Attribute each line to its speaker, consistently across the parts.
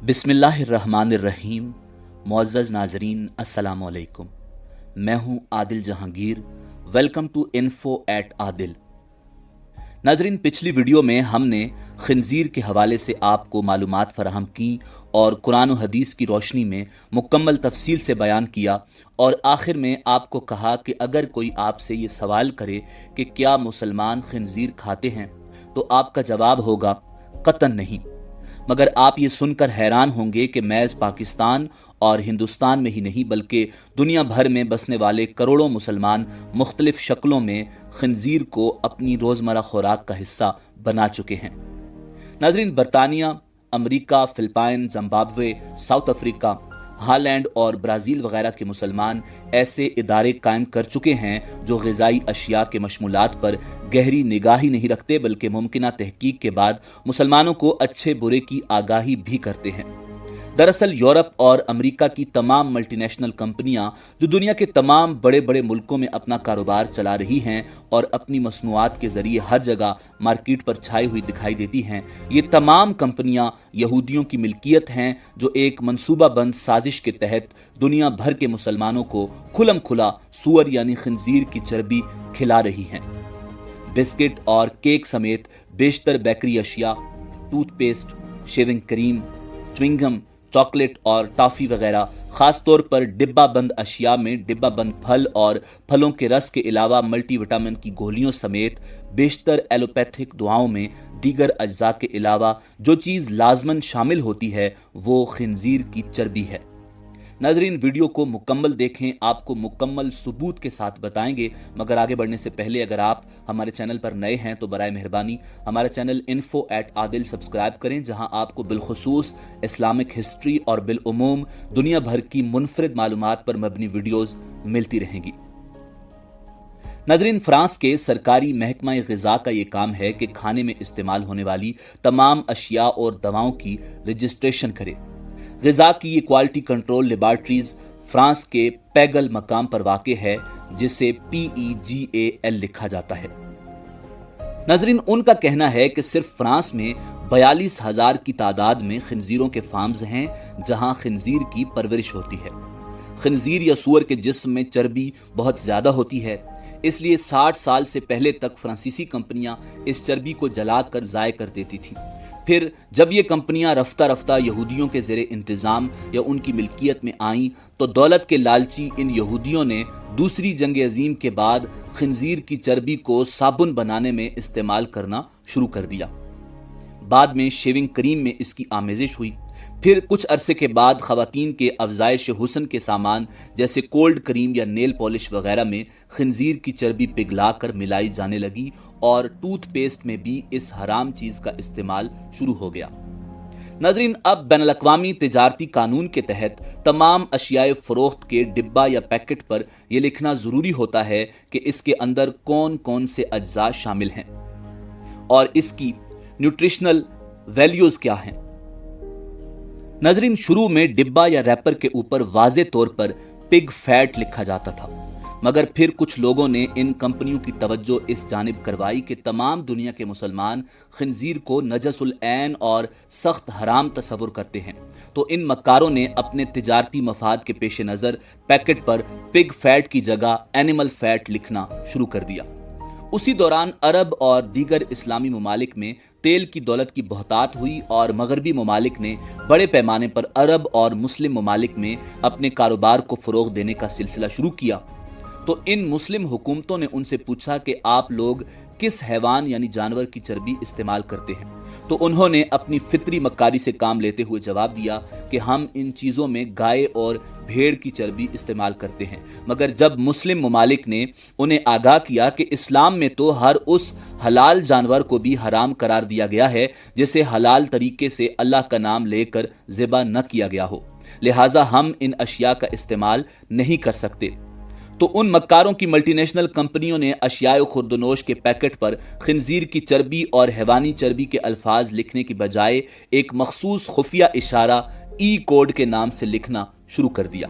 Speaker 1: बिस्मिल्लाहिर्रहमानिर्रहीम। मुअज़्ज़ज़ नाज़रीन, अस्सलामु अलैकुम। मैं हूं Adil Jahangir. Welcome to info at Adil. नाज़रीन, पिछली वीडियो में हमने खिंजीर के हवाले से आपको मालूमात फराहम की और कुरान और हदीस की रोशनी में मुकम्मल तफसील से बयान किया, और आखिर में आपको कहा कि अगर कोई आपसे ये सवाल करे कि क्या मुसलमान खिंजीर खाते हैं, तो आपका जवाब होगा कतन नहीं। मगर आप ये सुनकर हैरान होंगे कि महज पाकिस्तान और हिंदुस्तान में ही नहीं बल्कि दुनिया भर में बसने वाले करोड़ों मुसलमान मुख्तलिफ शक्लों में खिंजीर को अपनी रोज़मर्रा खुराक का हिस्सा बना चुके हैं। नाज़रीन, बरतानिया, अमरीका, Philippine, Zimbabwe, South Africa, Holland और ब्राज़ील वगैरह के मुसलमान ऐसे इदारे कायम कर चुके हैं जो ग़िज़ाई अशिया के मशमूलात पर गहरी निगाही नहीं रखते बल्कि मुमकिना तहकीक के बाद मुसलमानों को अच्छे बुरे की आगाही भी करते हैं। दरअसल यूरोप और अमेरिका की तमाम मल्टीनेशनल कंपनियां जो दुनिया के तमाम बड़े बड़े मुल्कों में अपना कारोबार चला रही हैं और अपनी मसनूआत के जरिए हर जगह मार्केट पर छाई हुई दिखाई देती हैं, ये तमाम कंपनियां यहूदियों की मिल्कियत हैं जो एक मंसूबाबंद साजिश के तहत दुनिया भर के मुसलमानों को खुलम खुला सूअर यानी खिंजीर की चर्बी खिला रही हैं। बिस्किट और केक समेत बेशतर बेकरी अशिया, toothpaste, shaving cream, chewing gum, chocolate और टॉफ़ी वगैरह, ख़ास तौर पर डिब्बा बंद अशिया में डिब्बा बंद फल और फलों के रस के अलावा मल्टीविटामिन की गोलियों समेत बेशतर एलोपैथिक दवाओं में दीगर अज्जा के अलावा जो चीज़ लाजमन शामिल होती है वो खिंजीर की चर्बी है। नाज़रीन, वीडियो को मुकम्मल देखें, आपको मुकम्मल सबूत के साथ बताएंगे। मगर आगे बढ़ने से पहले अगर आप हमारे चैनल पर नए हैं तो बराए मेहरबानी हमारा channel info at Adil subscribe करें, जहां आपको बिलखुसूस इस्लामिक हिस्ट्री और बिलउमूम दुनिया भर की मुनफरिद मालूमात पर मबनी वीडियोज़ मिलती रहेंगी। नाज़रीन, फ्रांस के सरकारी महकमा ग़िज़ा का ये काम है कि खाने में इस्तेमाल होने वाली तमाम अशिया और दवाओं की रजिस्ट्रेशन करे। ग़िज़ा की ये क्वालिटी कंट्रोल लेबॉर्ट्रीज फ्रांस के पैगल मकाम पर वाक़ है, जिसे PEGAL लिखा जाता है। नाज़रीन, उनका कहना है कि सिर्फ फ्रांस में 42,000 की तादाद में खिंजीरों के फार्म्स हैं जहां खिंजीर की परवरिश होती है। खिंजीर या सूअर के जिस्म में चर्बी बहुत ज़्यादा होती है, इसलिए 60 साल से पहले तक फ्रांसीसी कंपनियां इस चर्बी को जलाकर ज़ाय कर देती थीं। फिर जब ये कंपनियां रफ्ता रफ्ता यहूदियों के ज़ेरे इंतज़ाम या उनकी मिल्कियत में आईं तो दौलत के लालची इन यहूदियों ने दूसरी जंग अजीम के बाद खिंजीर की चर्बी को साबुन बनाने में इस्तेमाल करना शुरू कर दिया। बाद में शेविंग क्रीम में इसकी आमेज़िश हुई। फिर कुछ अरसे के बाद ख़वातीन के अफजाइश हुस्न के सामान जैसे कोल्ड क्रीम या नेल पॉलिश वगैरह में खिंजीर की चर्बी पिघलाकर मिलाई जाने लगी और टूथपेस्ट में भी इस हराम चीज़ का इस्तेमाल शुरू हो गया। नाज़रीन, अब बैनुल-अक़वामी तिजारती कानून के तहत तमाम अशियाए फ़रोख्त के डिब्बा या पैकेट पर यह लिखना ज़रूरी होता है कि इसके अंदर कौन कौन से अज्जा शामिल हैं और इसकी न्यूट्रिशनल वैल्यूज़ क्या हैं। नाज़रीन, शुरू में डिब्बा या रैपर के ऊपर वाज़े तौर पर पिग फैट लिखा जाता था, मगर फिर कुछ लोगों ने इन कंपनियों की तवज्जो इस जानिब करवाई कि तमाम दुनिया के मुसलमान खिंजीर को नजसुल ऐन और सख्त हराम तस्वुर करते हैं, तो इन मक्कारों ने अपने तिजारती मफाद के पेश नज़र पैकेट पर पिग फैट की जगह एनिमल फैट लिखना शुरू कर दिया। उसी दौरान अरब और दीगर इस्लामी ममालिक में तेल की दौलत की बहुतात हुई और मगरबी ममालिक ने बड़े पैमाने पर अरब और मुस्लिम ममालिक में अपने कारोबार को फ़रोग़ देने का सिलसिला शुरू किया। तो इन मुस्लिम हुकूमतों ने उनसे पूछा कि आप लोग किस हैवान यानी जानवर की चर्बी इस्तेमाल करते हैं, तो उन्होंने अपनी फितरी मक्कारी से काम लेते हुए जवाब दिया कि हम इन चीज़ों में गाय और भेड़ की चर्बी इस्तेमाल करते हैं। मगर जब मुस्लिम ममालिक ने उन्हें आगाह किया कि इस्लाम में तो हर उस हलाल जानवर को भी हराम करार दिया गया है जिसे हलाल तरीके से अल्लाह का नाम लेकर ज़िबा न किया गया हो, लिहाजा हम इन अशिया का इस्तेमाल नहीं कर सकते, तो उन मक्कारों की मल्टीनेशनल कंपनियों ने अशियाए खुर्दनोश के पैकेट पर खिंजीर की चर्बी और हैवानी चर्बी के अल्फाज लिखने की बजाय एक मखसूस खुफिया इशारा ई कोड के नाम से लिखना शुरू कर दिया।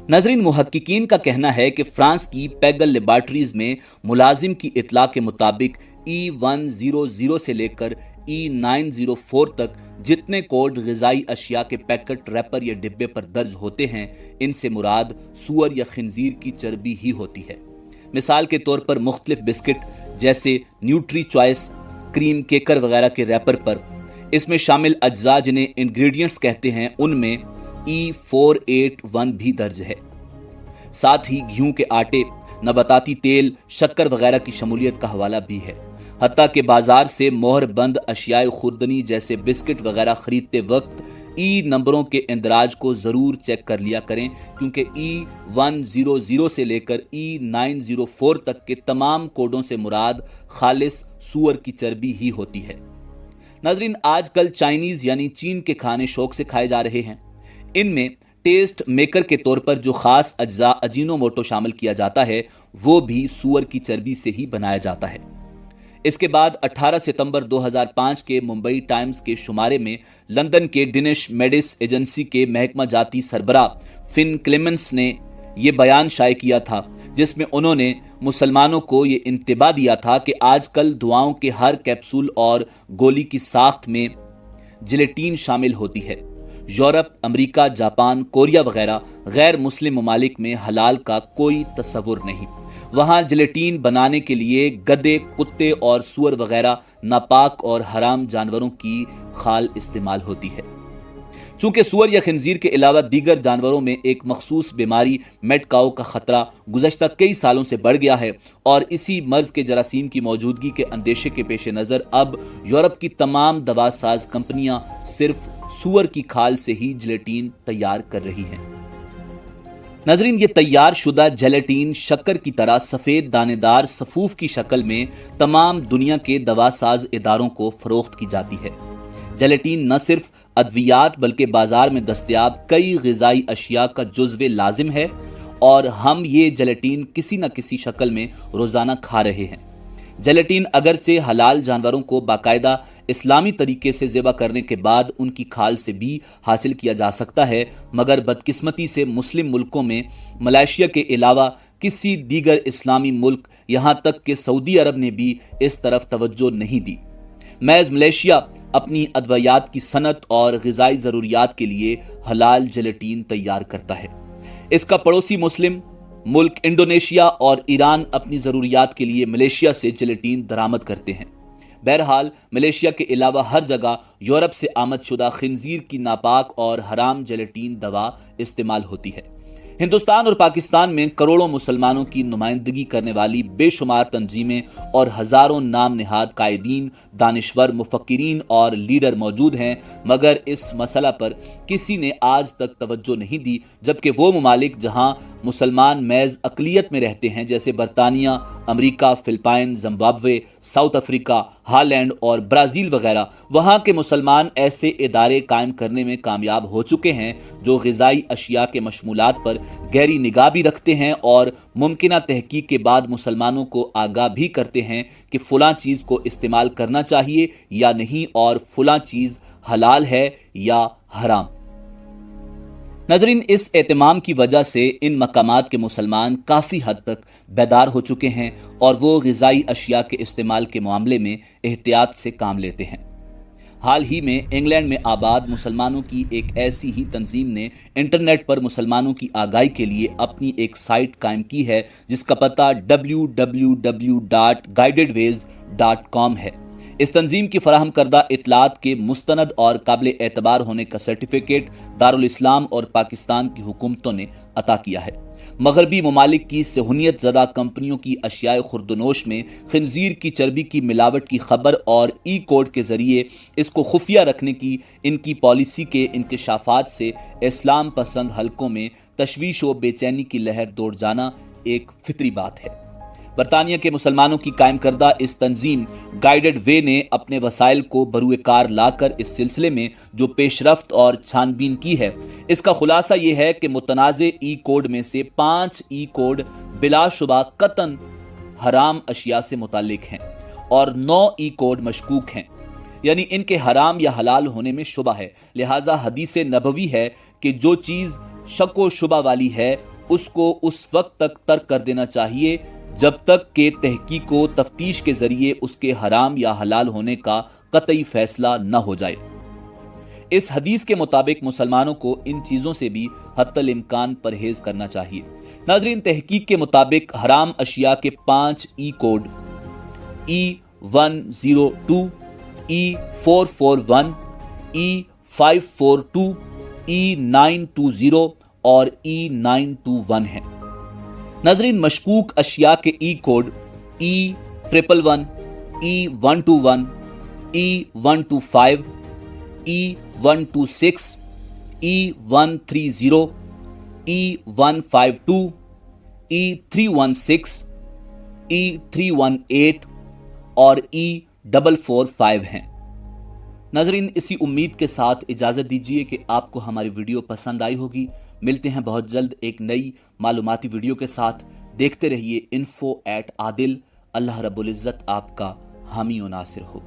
Speaker 1: नाज़रीन, मुहक्किकीन का कहना है कि फ्रांस की पैगल लेबॉर्ट्रीज में मुलाजिम की इतला के मुताबिक E100 से लेकर E904 तक जितने कोड ग़िज़ाई अशिया के पैकेट, रैपर या डिब्बे पर दर्ज होते हैं, इनसे मुराद सूअर या खिंजीर की चर्बी ही होती है। मिसाल के तौर पर मुख्तलिफ बिस्किट जैसे न्यूट्री चॉइस, क्रीम केकर वगैरह के रैपर पर इसमें शामिल अज्जा जिन्हें इंग्रेडिएंट्स कहते हैं, उनमें E481 भी दर्ज है। साथ ही गेहूं के आटे, नबाताती तेल, शक्कर वगैरह की शमूलियत का हवाला भी है। हत्ता के बाजार से मोहर बंद अशियाए खुर्दनी जैसे बिस्किट वगैरह खरीदते वक्त ई नंबरों के इंदराज को जरूर चेक कर लिया करें, क्योंकि E100 से लेकर E904 तक के तमाम कोडों से मुराद खालिस सूअर की चर्बी ही होती है। नाजरीन, आजकल चाइनीज यानी चीन के खाने शौक से खाए जा रहे हैं। इनमें टेस्ट मेकर के तौर पर जो खास अज्जा अजीनोमोटो शामिल किया जाता है, वो भी सूअर की चर्बी से ही बनाया जाता है। इसके बाद 18 सितंबर 2005 के मुंबई टाइम्स के शुमारे में लंदन के डिनिश मेडिस एजेंसी के महकमा जाती सरबराह फिन क्लेमेंस ने यह बयान शाये किया था, जिसमें उन्होंने मुसलमानों को ये इंतबाह दिया था कि आजकल दुआओं के हर कैप्सूल और गोली की साख्त में जिलेटीन शामिल होती है। यूरोप, अमेरिका, जापान, कोरिया वगैरह गैर मुस्लिम ममालिक में हलाल का कोई तस्वुर नहीं। वहाँ जिलेटीन बनाने के लिए गधे, कुत्ते और सूअर वगैरह नापाक और हराम जानवरों की खाल इस्तेमाल होती है। चूंकि सूअर या खिंजीर के अलावा दीगर जानवरों में एक मखसूस बीमारी मैड काउ का खतरा गुज़श्ता कई सालों से बढ़ गया है, और इसी मर्ज के जरासीम की मौजूदगी के अंदेशे के पेश नज़र अब यूरोप की तमाम दवा साज कंपनियां सिर्फ सूअर की खाल से ही जिलेटीन तैयार कर रही हैं। नाजरीन, ये तैयार शुदा जेलेटीन शक्कर की तरह सफ़ेद दानेदार सफूफ की शक्ल में तमाम दुनिया के दवा साज इदारों को फरोख्त की जाती है। जेलेटीन न सिर्फ अद्वियात बल्कि बाजार में दस्तयाब कई ग़िज़ाई अशिया का जुज़्व लाजिम है, और हम ये जेलेटीन किसी न किसी शक्ल में रोज़ाना खा रहे हैं। जेलेटीन अगरचे हलाल जानवरों को बाकायदा इस्लामी तरीके से ज़िबा करने के बाद उनकी खाल से भी हासिल किया जा सकता है, मगर बदकिस्मती से मुस्लिम मुल्कों में मलेशिया के अलावा किसी दीगर इस्लामी मुल्क, यहाँ तक कि सऊदी अरब ने भी इस तरफ तवज्जो नहीं दी। महज मलेशिया अपनी अद्वियात की सनत और ग़िज़ाई ज़रूरियात के लिए हलाल जेलेटीन तैयार करता है। इसका पड़ोसी मुस्लिम मुल्क इंडोनेशिया और ईरान अपनी ज़रूरियात के लिए मलेशिया से जेलेटीन दरामद करते हैं। बहरहाल, मलेशिया के अलावा हर जगह यूरोप से आमद शुदा खिंजीर की नापाक और हराम जेलेटीन दवा इस्तेमाल होती है। हिंदुस्तान और पाकिस्तान में करोड़ों मुसलमानों की नुमाइंदगी करने वाली बेशुमार तंजीमें और हजारों नाम निहाद कायदीन, दानिश्वर, मुफक्किरीन और लीडर मौजूद हैं, मगर इस मसला पर किसी ने आज तक तवज्जो नहीं दी, जबकि वो ममालिक जहां मुसलमान महज अक़लियत में रहते हैं, जैसे बरतानिया, America, Philippine, Zimbabwe, South Africa, Holland और ब्राज़ील वगैरह, वहाँ के मुसलमान ऐसे इदारे कायम करने में कामयाब हो चुके हैं जो ग़िज़ाई अशिया के मशमूलात पर गहरी निगाह भी रखते हैं और मुमकिना तहकीक के बाद मुसलमानों को आगाह भी करते हैं कि फ़लाँ चीज़ को इस्तेमाल करना चाहिए या नहीं, और फ़लाँ चीज़ हलाल है या हराम। नाज़रीन, इस एहतमाम की वजह से इन मकामात के मुसलमान काफ़ी हद तक बेदार हो चुके हैं और वो ग़िज़ाई अशिया के इस्तेमाल के मामले में एहतियात से काम लेते हैं। हाल ही में इंग्लैंड में आबाद मुसलमानों की एक ऐसी ही तंजीम ने इंटरनेट पर मुसलमानों की आगाही के लिए अपनी एक साइट कायम की है, जिसका पता www.guidedways.com है। इस तंजीम की फराहम करदा इतलात के मुस्तनद और काबिल एतबार होने का सर्टिफिकेट दारुल इस्लाम और पाकिस्तान की हुकूमतों ने अता किया है। मगरबी ममालिक की सहूनियत ज़दा कंपनियों की अशियाए खुर्दनोश में खिंजीर की चर्बी की मिलावट की खबर और ई कोड के ज़रिए इसको खुफिया रखने की इनकी पॉलिसी के इंकशाफात से इस्लाम पसंद हलकों में तशवीश व बेचैनी की लहर दौड़ जाना एक फितरी बात है। बरतानिया के मुसलमानों की कायम करदा इस तंजीम गाइडेड वे ने अपने वसाइल को बरूए कार लाकर इस सिलसिले में जो पेशरफ्त और छानबीन की है, इसका खुलासा ये है कि मुतनाज़े ई कोड में से 5 ई कोड बिलाशुबा कतन हराम अशिया से मुताल्लिक हैं और 9 ई कोड मशकूक हैं, यानी इनके हराम या हलाल होने में शुबा है। लिहाजा हदीस नबवी है कि जो चीज़ शक व शुबा वाली है उसको उस वक्त तक तर्क कर देना चाहिए جب تک کہ تحقیق و تفتیش کے ذریعے اس کے حرام یا حلال ہونے کا قطعی فیصلہ نہ ہو جائے۔ اس حدیث کے مطابق مسلمانوں کو ان چیزوں سے بھی حتی الامکان پرہیز کرنا چاہیے۔ ناظرین، تحقیق کے مطابق حرام اشیاء کے 5 ای code E102 E441 E542 E920 اور E921 ہیں۔ ناظرین، مشکوک اشیاء کے ای code E111 E121 E125 E126 E130 E152 E316 E318 اور E445 ہیں۔ ناظرین، اسی امید کے ساتھ اجازت دیجیے کہ آپ کو ہماری ویڈیو پسند آئی ہوگی۔ ملتے ہیں بہت جلد ایک نئی معلوماتی ویڈیو کے ساتھ۔ دیکھتے رہیے info@adil۔ اللہ رب العزت آپ کا حامی و ناصر ہو۔